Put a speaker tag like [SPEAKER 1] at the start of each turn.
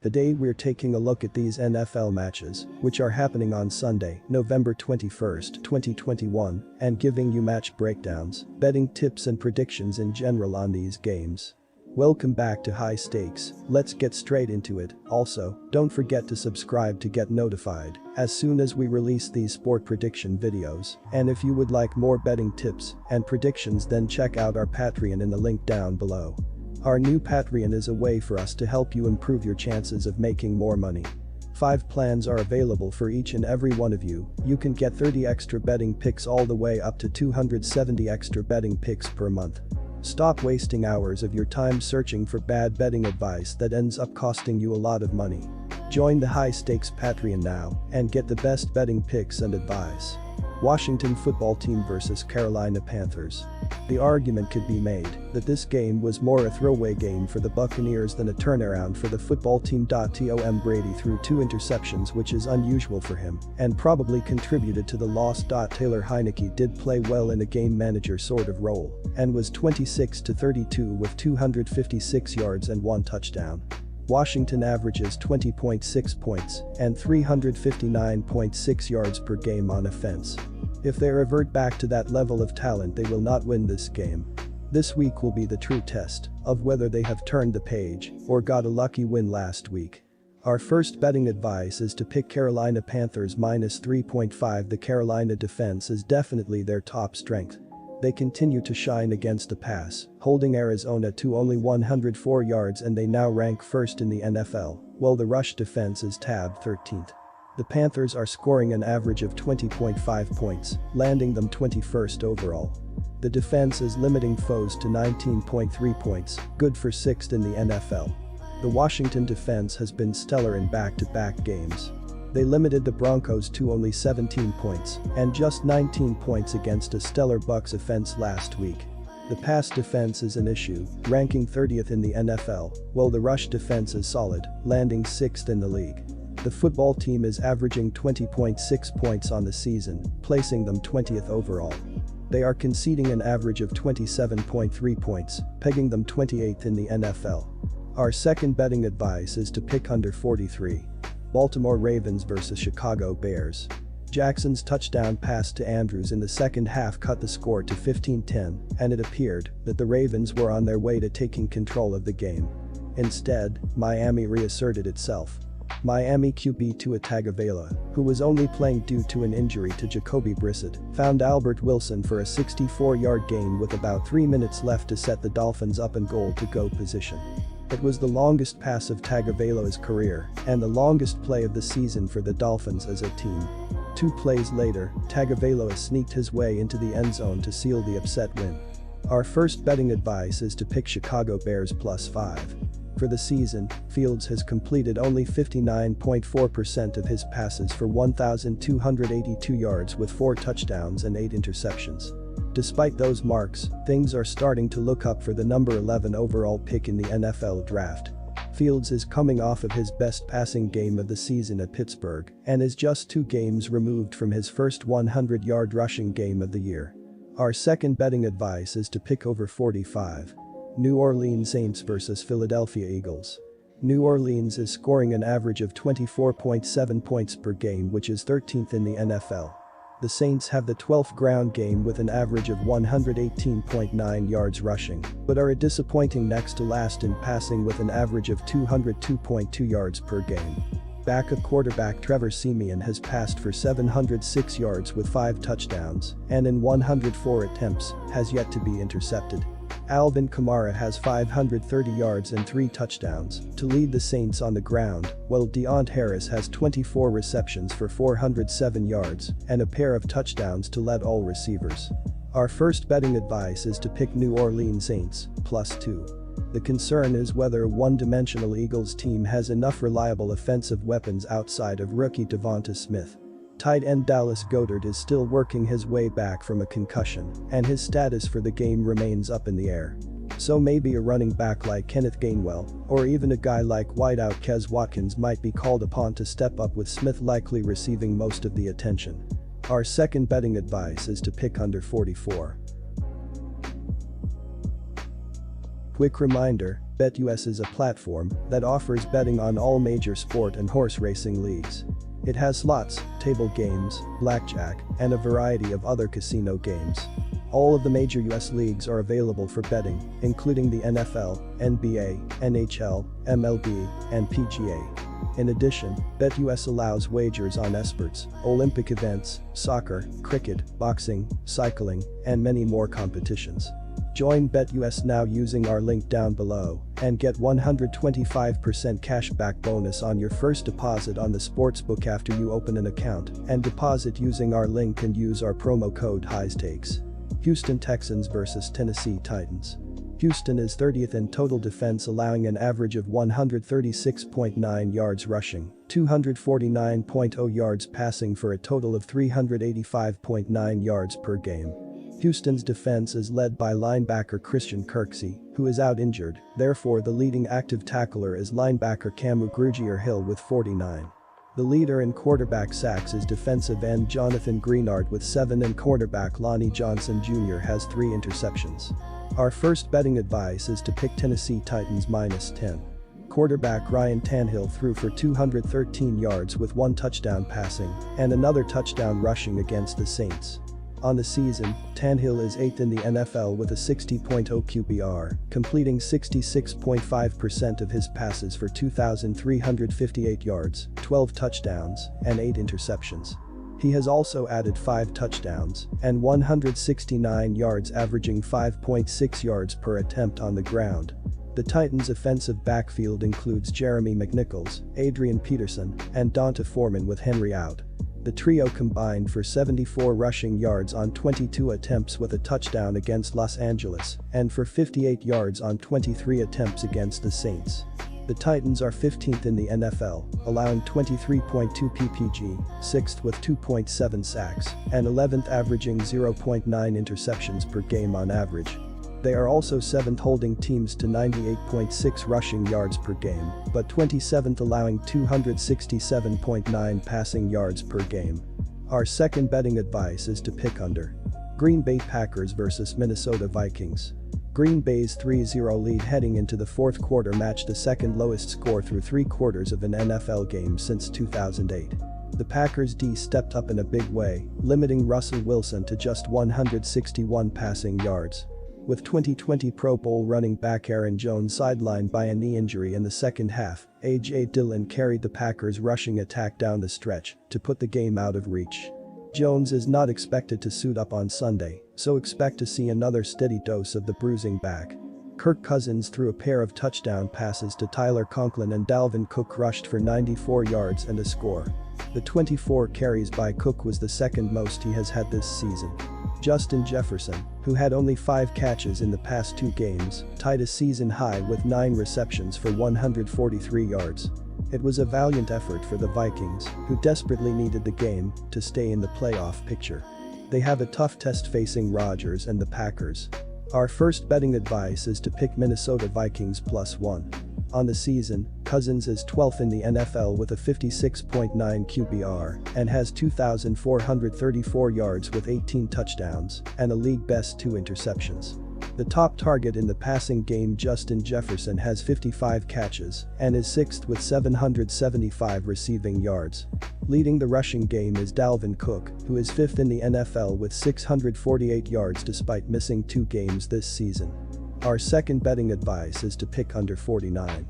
[SPEAKER 1] Today we're taking a look at these NFL matches, which are happening on Sunday, November 21st, 2021, and giving you match breakdowns, betting tips and predictions in general on these games. Welcome back to High Stakes, let's get straight into it. Also, don't forget to subscribe to get notified as soon as we release these sport prediction videos. And if you would like more betting tips and predictions, then check out our Patreon in the link down below. Our new Patreon is a way for us to help you improve your chances of making more money. 5 plans are available for each and every one of you. You can get 30 extra betting picks all the way up to 270 extra betting picks per month. Stop wasting hours of your time searching for bad betting advice that ends up costing you a lot of money. Join the High Stakes Patreon now and get the best betting picks and advice. Washington football team versus Carolina Panthers. The argument could be made that this game was more a throwaway game for the Buccaneers than a turnaround for the football team. Tom Brady threw 2 interceptions, which is unusual for him, and probably contributed to the loss. Taylor Heineke did play well in a game manager sort of role and was 26-32 with 256 yards and 1 touchdown. Washington averages 20.6 points and 359.6 yards per game on offense. If they revert back to that level of talent, they will not win this game. This week will be the true test of whether they have turned the page or got a lucky win last week. Our first betting advice is to pick Carolina Panthers -3.5. The Carolina defense is definitely their top strength. They continue to shine against the pass, holding Arizona to only 104 yards, and they now rank first in the NFL, while the rush defense is tabbed 13th. The Panthers are scoring an average of 20.5 points, landing them 21st overall. The defense is limiting foes to 19.3 points, good for 6th in the NFL. The Washington defense has been stellar in back-to-back games. They limited the Broncos to only 17 points and just 19 points against a stellar Bucs offense last week. The pass defense is an issue, ranking 30th in the NFL, while the rush defense is solid, landing 6th in the league. The football team is averaging 20.6 points on the season, placing them 20th overall. They are conceding an average of 27.3 points, pegging them 28th in the NFL. Our second betting advice is to pick under 43. Baltimore Ravens versus Chicago Bears. Jackson's touchdown pass to Andrews in the second half cut the score to 15-10, and it appeared that the Ravens were on their way to taking control of the game. Instead, Miami reasserted itself. Miami QB Tua Tagovailoa, who was only playing due to an injury to Jacoby Brissett, found Albert Wilson for a 64-yard gain with about 3 minutes left to set the Dolphins up in goal-to-go position. It was the longest pass of Tagovailoa's career and the longest play of the season for the Dolphins as a team. 2 plays later, Tagovailoa sneaked his way into the end zone to seal the upset win. Our first betting advice is to pick Chicago Bears +5. For the season, Fields has completed only 59.4% of his passes for 1,282 yards with 4 touchdowns and 8 interceptions. Despite those marks, things are starting to look up for the number 11 overall pick in the NFL draft. Fields is coming off of his best passing game of the season at Pittsburgh and is just 2 games removed from his first 100-yard rushing game of the year. Our second betting advice is to pick over 45. New Orleans Saints versus Philadelphia Eagles. New Orleans is scoring an average of 24.7 points per game, which is 13th in the NFL. The Saints have the 12th ground game with an average of 118.9 yards rushing, but are a disappointing next to last in passing with an average of 202.2 yards per game. Backup quarterback Trevor Siemian has passed for 706 yards with 5 touchdowns, and in 104 attempts, has yet to be intercepted. Alvin Kamara has 530 yards and 3 touchdowns to lead the Saints on the ground, while Deontay Harris has 24 receptions for 407 yards and a pair of touchdowns to lead all receivers. Our first betting advice is to pick New Orleans Saints +2. The concern is whether a one-dimensional Eagles team has enough reliable offensive weapons outside of rookie Devonta Smith. Tight end Dallas Goedert is still working his way back from a concussion, and his status for the game remains up in the air. So maybe a running back like Kenneth Gainwell, or even a guy like wideout Quez Watkins might be called upon to step up, with Smith likely receiving most of the attention. Our second betting advice is to pick under 44. Quick reminder, BetUS is a platform that offers betting on all major sport and horse racing leagues. It has slots, table games, blackjack, and a variety of other casino games. All of the major US leagues are available for betting, including the NFL, NBA, NHL, MLB, and PGA. In addition, BetUS allows wagers on esports, Olympic events, soccer, cricket, boxing, cycling, and many more competitions. Join BetUS now using our link down below and get 125% cashback bonus on your first deposit on the sportsbook after you open an account and deposit using our link and use our promo code HIGHSTAKES. Houston Texans vs Tennessee Titans. Houston is 30th in total defense, allowing an average of 136.9 yards rushing, 249.0 yards passing for a total of 385.9 yards per game. Houston's defense is led by linebacker Christian Kirksey, who is out injured, therefore the leading active tackler is linebacker Camu Grugier-Hill with 49. The leader in quarterback sacks is defensive end Jonathan Greenard with 7 and cornerback Lonnie Johnson Jr. has 3 interceptions. Our first betting advice is to pick Tennessee Titans -10. Quarterback Ryan Tannehill threw for 213 yards with 1 touchdown passing and another touchdown rushing against the Saints. On the season, Tannehill is 8th in the NFL with a 60.0 QBR, completing 66.5% of his passes for 2,358 yards, 12 touchdowns, and 8 interceptions. He has also added 5 touchdowns and 169 yards, averaging 5.6 yards per attempt on the ground. The Titans' offensive backfield includes Jeremy McNichols, Adrian Peterson, and Donta Foreman with Henry out. The trio combined for 74 rushing yards on 22 attempts with a touchdown against Los Angeles and for 58 yards on 23 attempts against the Saints. The Titans are 15th in the NFL, allowing 23.2 PPG, 6th with 2.7 sacks, and 11th averaging 0.9 interceptions per game on average. They are also 7th holding teams to 98.6 rushing yards per game, but 27th allowing 267.9 passing yards per game. Our second betting advice is to pick under. Green Bay Packers vs Minnesota Vikings. Green Bay's 3-0 lead heading into the fourth quarter matched the second lowest score through 3 quarters of an NFL game since 2008. The Packers' D stepped up in a big way, limiting Russell Wilson to just 161 passing yards. With 2020 Pro Bowl running back Aaron Jones sidelined by a knee injury in the second half, A.J. Dillon carried the Packers' rushing attack down the stretch to put the game out of reach. Jones is not expected to suit up on Sunday, so expect to see another steady dose of the bruising back. Kirk Cousins threw a pair of touchdown passes to Tyler Conklin and Dalvin Cook rushed for 94 yards and a score. The 24 carries by Cook was the second most he has had this season. Justin Jefferson, who had only 5 catches in the past 2 games, tied a season high with 9 receptions for 143 yards. It was a valiant effort for the Vikings, who desperately needed the game to stay in the playoff picture. They have a tough test facing Rodgers and the Packers. Our first betting advice is to pick Minnesota Vikings +1. On the season, Cousins is 12th in the NFL with a 56.9 QBR and has 2,434 yards with 18 touchdowns and a league-best 2 interceptions. The top target in the passing game, Justin Jefferson, has 55 catches and is 6th with 775 receiving yards. Leading the rushing game is Dalvin Cook, who is 5th in the NFL with 648 yards despite missing 2 games this season. Our second betting advice is to pick under 49.